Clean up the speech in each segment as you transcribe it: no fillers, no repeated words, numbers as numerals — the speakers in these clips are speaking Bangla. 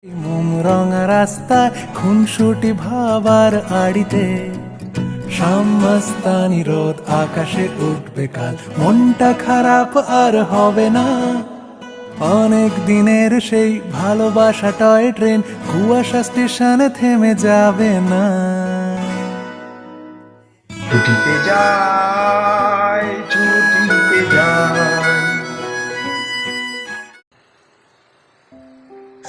মোম রঙা রাস্তায় খুনসুটি ভাবার আড়িতে শামস্তানি রোদ আকাশে উঠবে কাল, মনটা খারাপ আর হবে না। অনেক দিনের সেই ভালোবাসা টয় ট্রেন কুয়াশা স্টেশনে থেমে যাবে না। ছুটিতে যাই, ছুটিতে যাই।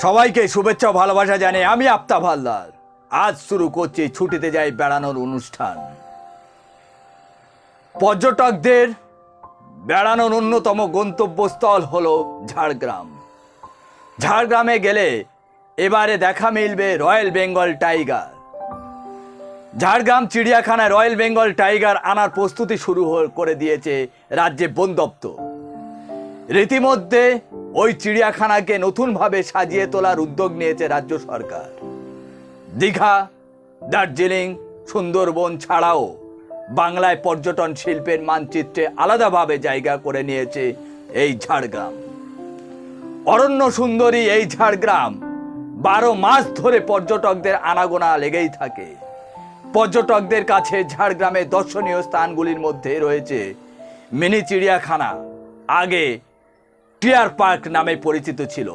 সবাইকে শুভেচ্ছা ও ভালোবাসা জানিয়ে আমি আফতাব হালদার আজ শুরু করছি ছুটিতে যাই বেড়ানোর অনুষ্ঠান। পর্যটকদের বেড়ানোর অন্যতম গন্তব্যস্থল হলো ঝাড়গ্রাম। ঝাড়গ্রামে গেলে এবারে দেখা মিলবে রয়্যাল বেঙ্গল টাইগার। ঝাড়গ্রাম চিড়িয়াখানায় রয়্যাল বেঙ্গল টাইগার আনার প্রস্তুতি শুরু করে দিয়েছে রাজ্যের বন দপ্তর। রীতিমধ্যে ওই চিড়িয়াখানাকে নতুনভাবে সাজিয়ে তোলার উদ্যোগ নিয়েছে রাজ্য সরকার। দীঘা, দার্জিলিং, সুন্দরবন ছাড়াও বাংলায় পর্যটন শিল্পের মানচিত্রে আলাদাভাবে জায়গা করে নিয়েছে এই ঝাড়গ্রাম। অরণ্য সুন্দরী এই ঝাড়গ্রাম 12 মাস ধরে পর্যটকদের আনাগোনা লেগেই থাকে। পর্যটকদের কাছে ঝাড়গ্রামের দর্শনীয় স্থানগুলির মধ্যে রয়েছে মিনি চিড়িয়াখানা, আগে টিয়ার পার্ক নামে পরিচিত ছিল।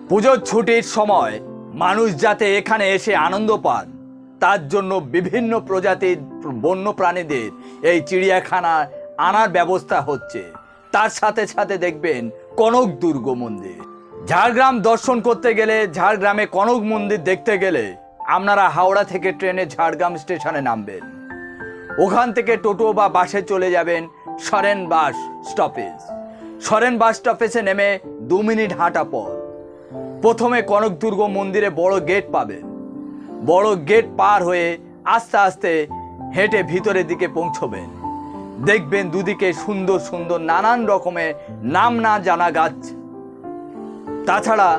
পুজোর ছুটির সময় মানুষ যাতে এখানে এসে আনন্দ পান তার জন্য বিভিন্ন প্রজাতির বন্য প্রাণীদের এই চিড়িয়াখানা আনার ব্যবস্থা হচ্ছে। তার সাথে সাথে দেখবেন কনক দুর্গ মন্দির। ঝাড়গ্রাম দর্শন করতে গেলে, ঝাড়গ্রামে কনক মন্দির দেখতে গেলে আপনারা হাওড়া থেকে ট্রেনে ঝাড়গ্রাম স্টেশনে নামবেন। ওখান থেকে টোটো বা বাসে চলে যাবেন সরেন বাস স্টপেজ। সরেন বাস স্টপেজে নেমে 2 মিনিট হাঁটা পথ। প্রথমে কনক দুর্গ মন্দিরে বড় গেট পাবেন। বড় গেট পার হয়ে আস্তে আস্তে হেঁটে ভিতরের দিকে পৌঁছবেন। দেখবেন দুদিকে সুন্দর সুন্দর নানান রকমের নাম না জানা গাছ। তাছাড়া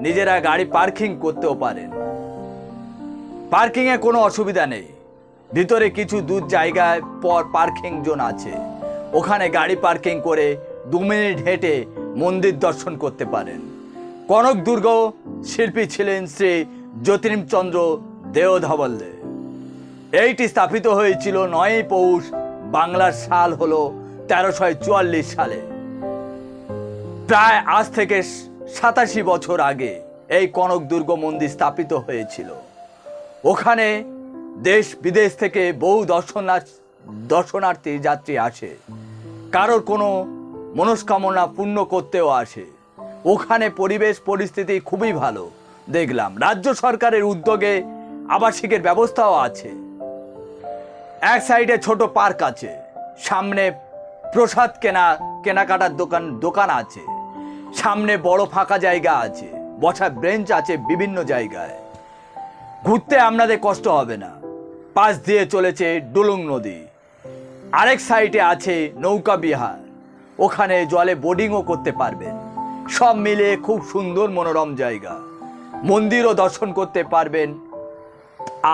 নিজেরা গাড়ি পার্কিং করতেও পারেন। পার্কিংয়ে কোনো অসুবিধা নেই। ভিতরে কিছু দূর জায়গায় পর পার্কিং জোন আছে, ওখানে গাড়ি পার্কিং করে 2 মিনিট হেঁটে মন্দির দর্শন করতে পারেন। কনক দুর্গ শিল্পী ছিলেন শ্রী জ্যোতিরিমচন্দ্র দেওধবল্লে। এইটি স্থাপিত হয়েছিল 9ই পৌষ, বাংলার সাল হলো 1344 সালে। প্রায় আজ থেকে 87 বছর আগে এই কনক দুর্গ মন্দির স্থাপিত হয়েছিল। ওখানে দেশ বিদেশ থেকে বহু দর্শনার্থী যাত্রী আসে, কারোর কোনো মনস্কামনা পূর্ণ করতেও আসে। ওখানে পরিবেশ পরিস্থিতি খুবই ভালো দেখলাম। রাজ্য সরকারের উদ্যোগে আবাসিকের ব্যবস্থাও আছে। এক সাইডে ছোট পার্ক আছে, সামনে প্রসাদ কেনাকাটার দোকান আছে, সামনে বড় ফাঁকা জায়গা আছে, বসার বেঞ্চ আছে বিভিন্ন জায়গায়। ঘুরতে আপনাদের কষ্ট হবে না। পাশ দিয়ে চলেছে ডুলুং নদী। আরেক সাইডে আছে নৌকা বিহার, ওখানে জলে বোটিংও করতে পারবেন। সব মিলে খুব সুন্দর মনোরম জায়গা। মন্দিরও দর্শন করতে পারবেন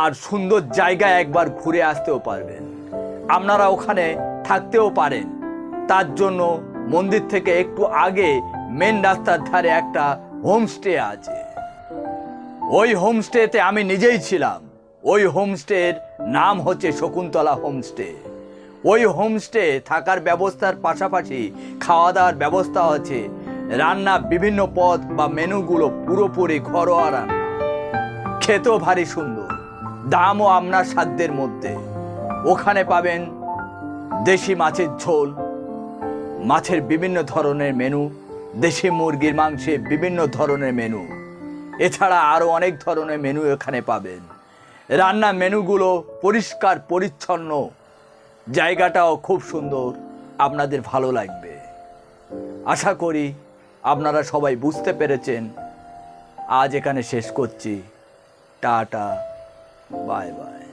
আর সুন্দর জায়গায় একবার ঘুরে আসতেও পারবেন। আপনারা ওখানে থাকতেও পারেন। তার জন্য মন্দির থেকে একটু আগে মেন রাস্তার ধারে একটা হোমস্টে আছে। ওই হোমস্টেতে আমি নিজেই ছিলাম। ওই হোমস্টের নাম হচ্ছে শকুন্তলা হোমস্টে। ওই হোমস্টে থাকার ব্যবস্থার পাশাপাশি খাওয়া দাওয়ার ব্যবস্থা আছে। রান্না বিভিন্ন পদ বা মেনুগুলো পুরোপুরি ঘরোয়া রান্না, খেতেও ভারী সুন্দর, দামও আপনার সাধ্যের মধ্যে। ওখানে পাবেন দেশি মাছের ঝোল, মাছের বিভিন্ন ধরনের মেনু, দেশি মুরগির মাংসে বিভিন্ন ধরনের মেনু, এছাড়া আরও অনেক ধরনের মেনু এখানে পাবেন। রান্না মেনুগুলো পরিষ্কার পরিচ্ছন্ন, জায়গাটাও খুব সুন্দর, আপনাদের ভালো লাগবে। আশা করি আপনারা সবাই বুঝতে পেরেছেন। আজ এখানে শেষ করছি। Tata, bye bye.